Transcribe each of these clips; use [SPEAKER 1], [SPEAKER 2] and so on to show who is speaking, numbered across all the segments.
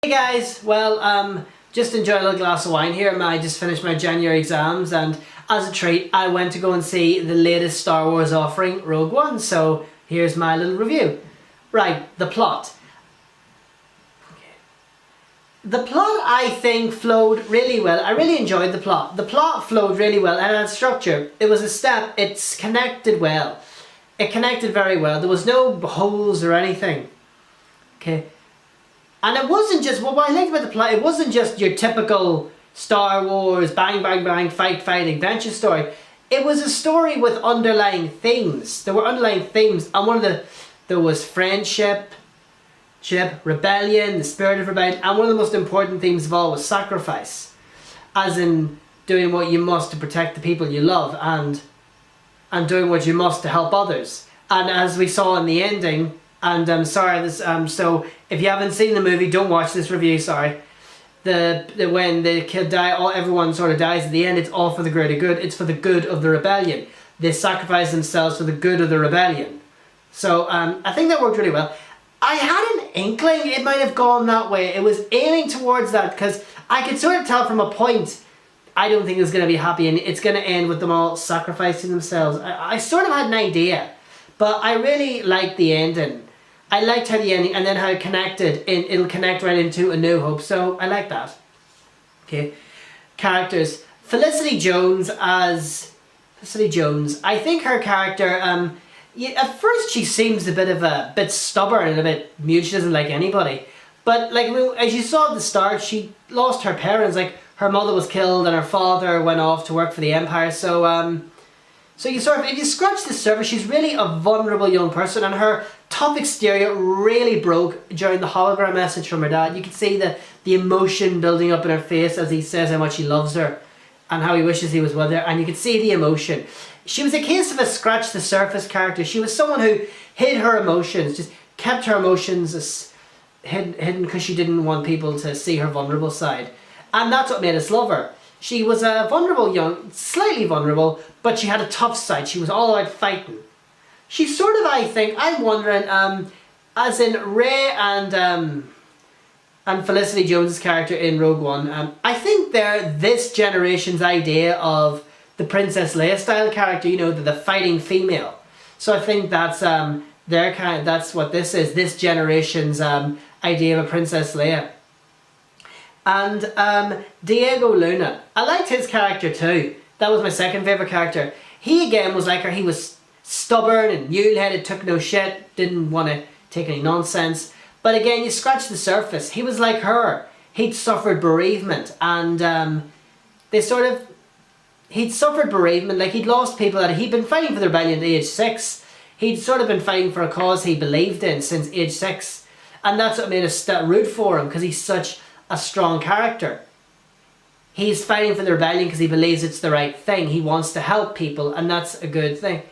[SPEAKER 1] Hey guys, well, just enjoyed a little glass of wine here. I just finished my January exams, and as a treat I went to go and see the latest Star Wars offering, Rogue One, so here's my little review. Right, the plot. The plot, I think, flowed really well. I really enjoyed the plot. The plot flowed really well and had structure. It was a step, it's connected well. It connected very well. There was no holes or anything. Okay. And it wasn't just, well, what I liked about the plot, it wasn't just your typical Star Wars, bang, bang, bang, fight, fight, adventure story. It was a story with underlying themes. There were underlying themes, and there was friendship, rebellion, the spirit of rebellion, and one of the most important themes of all was sacrifice. As in doing what you must to protect the people you love, and doing what you must to help others. And as we saw in the ending, and so if you haven't seen the movie, don't watch this review, sorry. When the kid everyone sort of dies at the end, it's all for the greater good. It's for the good of the rebellion. They sacrifice themselves for the good of the rebellion. So I think that worked really well. I had an inkling it might have gone that way. It was aiming towards that because I could sort of tell from a point I don't think it's going to be happy, and it's going to end with them all sacrificing themselves. I sort of had an idea, but I really liked the ending. I liked how the ending, and then how it connected, it'll connect right into A New Hope, so I like that. Okay, characters. Felicity Jones as Felicity Jones. I think her character, at first she seems a bit stubborn and a bit mute. She doesn't like anybody. But like as you saw at the start, she lost her parents. Like her mother was killed and her father went off to work for the Empire. So so you sort of, if you scratch the surface, she's really a vulnerable young person, and her tough exterior really broke during the hologram message from her dad. You could see the emotion building up in her face as he says how much he loves her and how he wishes he was with her, and you could see the emotion. She was a case of a scratch the surface character. She was someone who hid her emotions, just kept her emotions hidden because she didn't want people to see her vulnerable side. And that's what made us love her. She was a slightly vulnerable, but she had a tough side. She was all about fighting. She's sort of, I think, I'm wondering, as in Rey and Felicity Jones' character in Rogue One, I think they're this generation's idea of the Princess Leia style character, you know, the fighting female. So I think that's that's what this is, this generation's idea of a Princess Leia. And Diego Luna, I liked his character too. That was my second favourite character. He again was like her. He was stubborn and mule-headed, took no shit, didn't want to take any nonsense. But again, you scratch the surface. He was like her. He'd suffered bereavement, and he'd suffered bereavement, like he'd lost people that he'd been fighting for the rebellion at age 6. He'd sort of been fighting for a cause he believed in since age 6. And that's what made us root for him, because he's such a strong character. He's fighting for the rebellion because he believes it's the right thing. He wants to help people, and that's a good thing.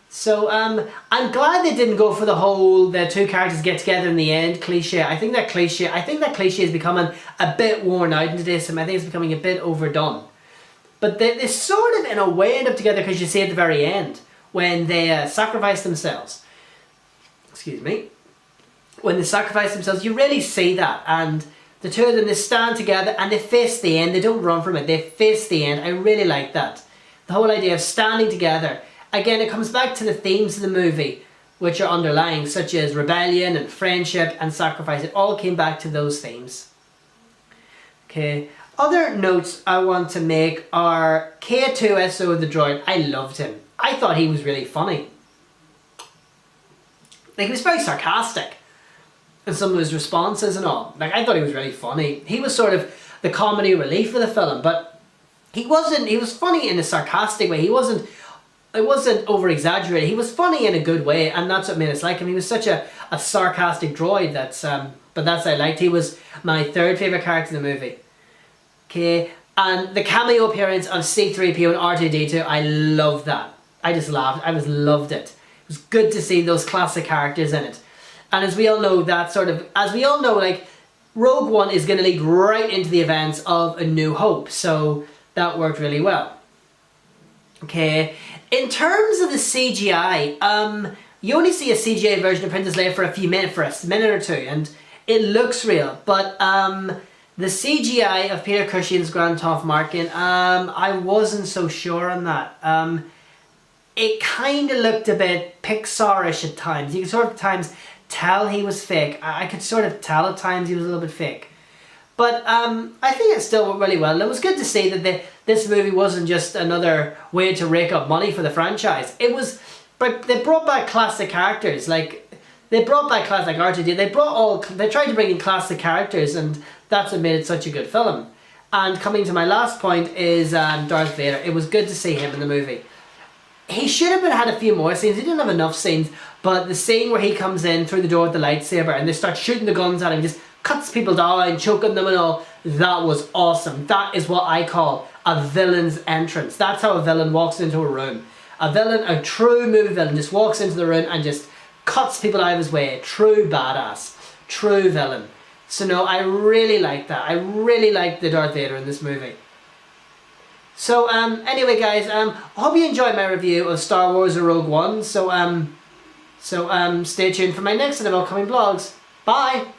[SPEAKER 1] So I'm glad they didn't go for the two characters get together in the end cliche. I think that cliche is becoming a bit worn out in today's time. I think it's becoming a bit overdone. But they sort of in a way end up together, because you see at the very end when they sacrifice themselves. Excuse me. When they sacrifice themselves, you really see that, and the two of them, they stand together and they face the end. They don't run from it. They face the end. I really like that. The whole idea of standing together. Again, it comes back to the themes of the movie, which are underlying, such as rebellion and friendship and sacrifice. It all came back to those themes. Okay. Other notes I want to make are K2SO the droid. I loved him. I thought he was really funny. Like, he was very sarcastic in some of his responses and all. Like, I thought he was really funny. He was sort of the comedy relief of the film, but he was funny in a sarcastic way. It wasn't over exaggerated. He was funny in a good way, and that's what made us like him. He was such a sarcastic droid but that's what I liked. He was my third favourite character in the movie. Okay, and the cameo appearance of C-3PO and R2-D2, I loved that. I just laughed. I just loved it. It was good to see those classic characters in it. And as we all know, like, Rogue One is going to lead right into the events of A New Hope. So that worked really well. Okay, in terms of the CGI, you only see a CGI version of Princess Leia for a minute or two, and it looks real, but the CGI of Peter Cushing's Grand Moff Tarkin, I wasn't so sure on that. It kind of looked a bit Pixar-ish at times. You could sort of at times tell he was fake. I could sort of tell at times he was a little bit fake. But I think it still went really well. And it was good to see that this movie wasn't just another way to rake up money for the franchise. It was, but they brought back classic characters. Like, they brought back classic R2D. They tried to bring in classic characters, and that's what made it such a good film. And coming to my last point is Darth Vader. It was good to see him in the movie. He should have had a few more scenes. He didn't have enough scenes, but the scene where he comes in through the door with the lightsaber and they start shooting the guns at him, just cuts people down, choking them and all, that was awesome. That is what I call a villain's entrance. That's how a villain walks into a room. A villain, a true movie villain, just walks into the room and just cuts people out of his way. True badass. True villain. So no, I really like that. I really like the Darth Vader in this movie. So anyway guys, I hope you enjoyed my review of Star Wars Rouge One. So stay tuned for my next set of upcoming vlogs. Bye!